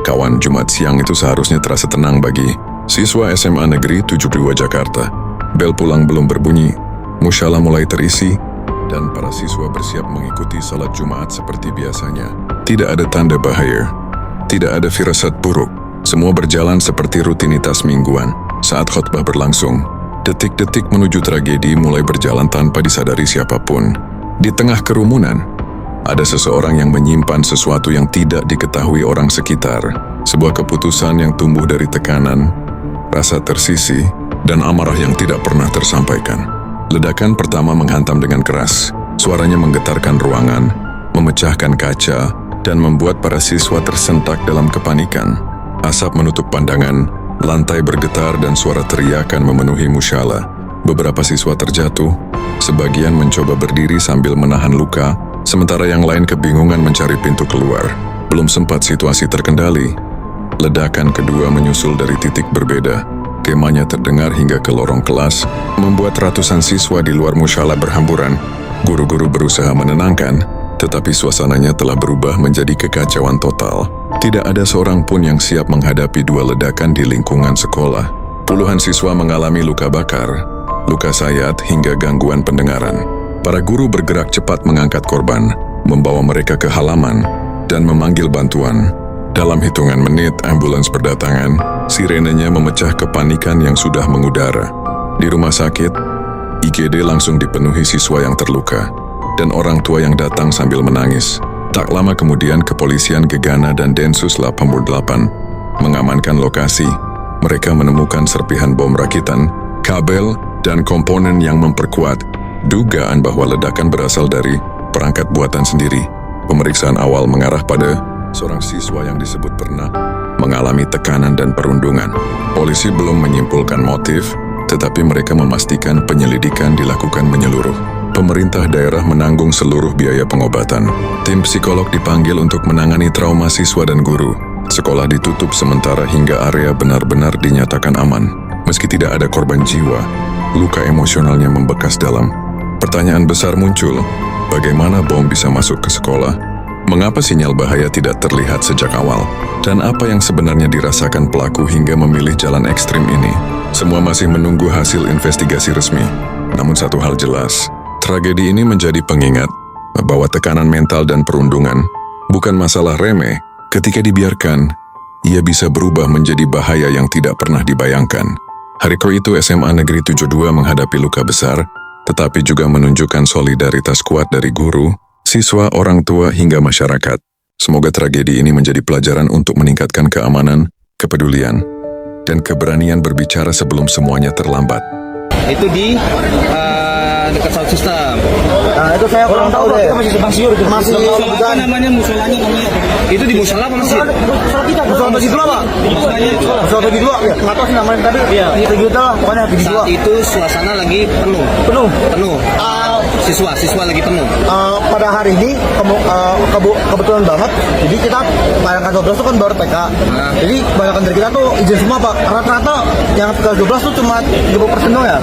kawan, Jumat siang itu seharusnya terasa tenang bagi siswa SMA Negeri 72 Jakarta. Bel pulang belum berbunyi, musyalah mulai terisi, dan para siswa bersiap mengikuti salat Jumat seperti biasanya. Tidak ada tanda bahaya, tidak ada firasat buruk. Semua berjalan seperti rutinitas mingguan. Saat khutbah berlangsung, detik-detik menuju tragedi mulai berjalan tanpa disadari siapapun. Di tengah kerumunan, ada seseorang yang menyimpan sesuatu yang tidak diketahui orang sekitar. Sebuah keputusan yang tumbuh dari tekanan, rasa tersisi, dan amarah yang tidak pernah tersampaikan. Ledakan pertama menghantam dengan keras. Suaranya menggetarkan ruangan, memecahkan kaca, dan membuat para siswa tersentak dalam kepanikan. Asap menutup pandangan, lantai bergetar dan suara teriakan memenuhi musyalah. Beberapa siswa terjatuh, sebagian mencoba berdiri sambil menahan luka, sementara yang lain kebingungan mencari pintu keluar. Belum sempat situasi terkendali, ledakan kedua menyusul dari titik berbeda. Kemahnya terdengar hingga ke lorong kelas, membuat ratusan siswa di luar musyalah berhamburan. Guru-guru berusaha menenangkan, tetapi suasananya telah berubah menjadi kekacauan total. Tidak ada seorang pun yang siap menghadapi dua ledakan di lingkungan sekolah. Puluhan siswa mengalami luka bakar, luka sayat hingga gangguan pendengaran. Para guru bergerak cepat mengangkat korban, membawa mereka ke halaman, dan memanggil bantuan. Dalam hitungan menit, ambulans berdatangan, sirenenya memecah kepanikan yang sudah mengudara. Di rumah sakit, IGD langsung dipenuhi siswa yang terluka, dan orang tua yang datang sambil menangis. Tak lama kemudian, kepolisian Gegana dan Densus 88 mengamankan lokasi. Mereka menemukan serpihan bom rakitan, kabel, dan komponen yang memperkuat dugaan bahwa ledakan berasal dari perangkat buatan sendiri. Pemeriksaan awal mengarah pada seorang siswa yang disebut pernah mengalami tekanan dan perundungan. Polisi belum menyimpulkan motif, tetapi mereka memastikan penyelidikan dilakukan menyeluruh. Pemerintah daerah menanggung seluruh biaya pengobatan. Tim psikolog dipanggil untuk menangani trauma siswa dan guru. Sekolah ditutup sementara hingga area benar-benar dinyatakan aman. Meski tidak ada korban jiwa, luka emosionalnya membekas dalam. Pertanyaan besar muncul, bagaimana bom bisa masuk ke sekolah? Mengapa sinyal bahaya tidak terlihat sejak awal? Dan apa yang sebenarnya dirasakan pelaku hingga memilih jalan ekstrim ini? Semua masih menunggu hasil investigasi resmi. Namun satu hal jelas, tragedi ini menjadi pengingat bahwa tekanan mental dan perundungan bukan masalah remeh. Ketika dibiarkan, ia bisa berubah menjadi bahaya yang tidak pernah dibayangkan. Hari itu SMA Negeri 72 menghadapi luka besar, tetapi juga menunjukkan solidaritas kuat dari guru, siswa, orang tua, hingga masyarakat. Semoga tragedi ini menjadi pelajaran untuk meningkatkan keamanan, kepedulian, dan keberanian berbicara sebelum semuanya terlambat. Itu di dekat sound system. Nah, itu saya kurang tahu deh. Masih Apa namanya musolanya namanya? Itu di musola apa masjid? musola bagi dua, Pak. Musola bagi dua. Ya, nggak tahu sih namanya tadi. Iya. Gitu lah, pokoknya bagi dua. Saat itu suasana lagi penuh. Penuh. Siswa lagi penuh. Pada hari ini kebetulan banget. Jadi kita bayangkan 12 itu kan baru PK. Jadi bayangkan dari kita tuh izin semua, Pak. Rata-rata yang ke 12 tuh cuma 20% dong ya.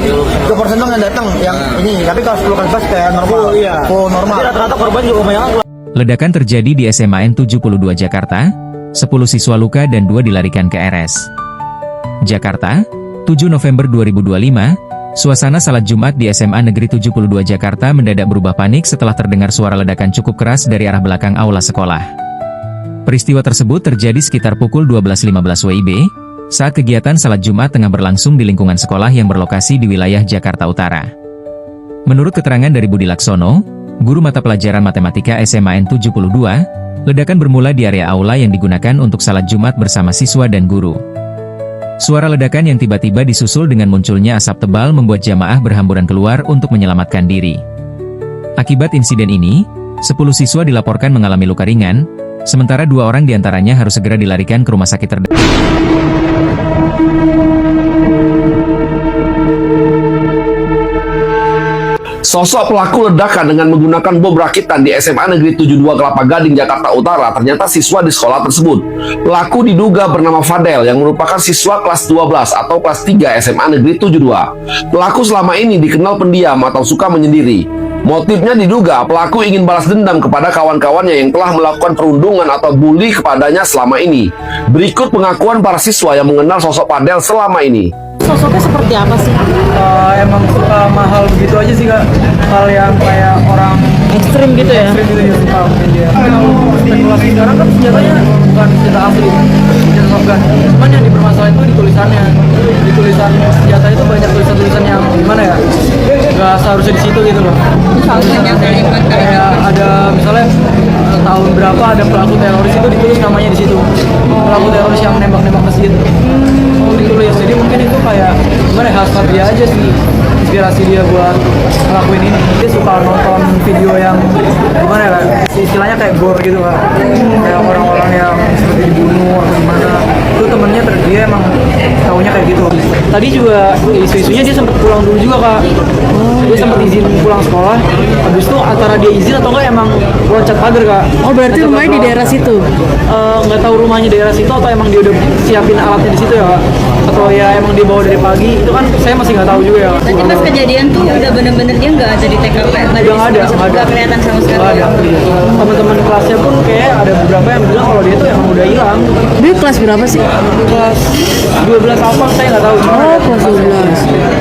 20% dong yang datang yang ini. Tapi kalau 10 kayak normal. Oh, normal. Jadi rata-rata korban juga lumayan. Ledakan terjadi di SMAN 72 Jakarta, 10 siswa luka dan 2 dilarikan ke RS. Jakarta, 7 November 2025, suasana salat Jumat di SMA Negeri 72 Jakarta mendadak berubah panik setelah terdengar suara ledakan cukup keras dari arah belakang aula sekolah. Peristiwa tersebut terjadi sekitar pukul 12.15 WIB, saat kegiatan salat Jumat tengah berlangsung di lingkungan sekolah yang berlokasi di wilayah Jakarta Utara. Menurut keterangan dari Budi Laksono, guru mata pelajaran matematika SMAN 72, ledakan bermula di area aula yang digunakan untuk salat Jumat bersama siswa dan guru. Suara ledakan yang tiba-tiba disusul dengan munculnya asap tebal membuat jamaah berhamburan keluar untuk menyelamatkan diri. Akibat insiden ini, 10 siswa dilaporkan mengalami luka ringan, sementara 2 orang diantaranya harus segera dilarikan ke rumah sakit terdekat. Sosok pelaku ledakan dengan menggunakan bom rakitan di SMA Negeri 72 Kelapa Gading, Jakarta Utara ternyata siswa di sekolah tersebut. Pelaku diduga bernama Fadel yang merupakan siswa kelas 12 atau kelas 3 SMA Negeri 72. Pelaku selama ini dikenal pendiam atau suka menyendiri. Motifnya diduga pelaku ingin balas dendam kepada kawan-kawannya yang telah melakukan perundungan atau bully kepadanya selama ini. Berikut pengakuan para siswa yang mengenal sosok Fadel selama ini. Sosoknya seperti apa sih? Emang suka mahal begitu aja sih kak. Hal yang kayak orang Ekstrim gitu ya? ekstrim gitu ya suka mungkin dia. Kalau spekulasi sekarang kan senjatanya bukan senjata asli, senjata Afgan. Cuman yang dipermasalahin itu di tulisannya. Di tulisan senjata itu banyak tulisan-tulisan yang gimana ya? Gak seharusnya di situ gitu loh. Kayak ada misalnya tahun berapa ada pelaku teroris itu ditulis namanya di situ. Pelaku teroris yang nembak-nembak masjid. Ditulis. Jadi mungkin itu kayak gimana ya, hasrat dia aja sih, inspirasi dia buat ngelakuin ini. Dia suka nonton video yang gimana ya, istilahnya kayak gore gitu kan, kayak orang-orang yang seperti dibunuh atau gimana. Itu temennya dia emang taunya kayak gitu. Tadi juga isu-isunya dia sempat pulang dulu juga kak. Dia sempat izin pulang sekolah. Habis itu antara dia izin atau enggak emang loncat pagar kak. Oh berarti rumahnya di daerah situ? Nggak tahu rumahnya daerah situ atau emang dia udah siapin alatnya di situ ya kak, atau ya emang dia bawa dari pagi, itu kan saya masih nggak tahu juga ya. Berarti pas kejadian tuh udah bener-bener dia nggak ada di TKP, nggak kelihatan sama sekali. Nggak ada. Teman-teman kelasnya pun kayak ada beberapa yang bilang kalau dia tuh emang udah hilang. Dia kelas berapa sih? Kelas 12 apa saya nggak tahu. Cuma Oh ada kelas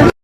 12.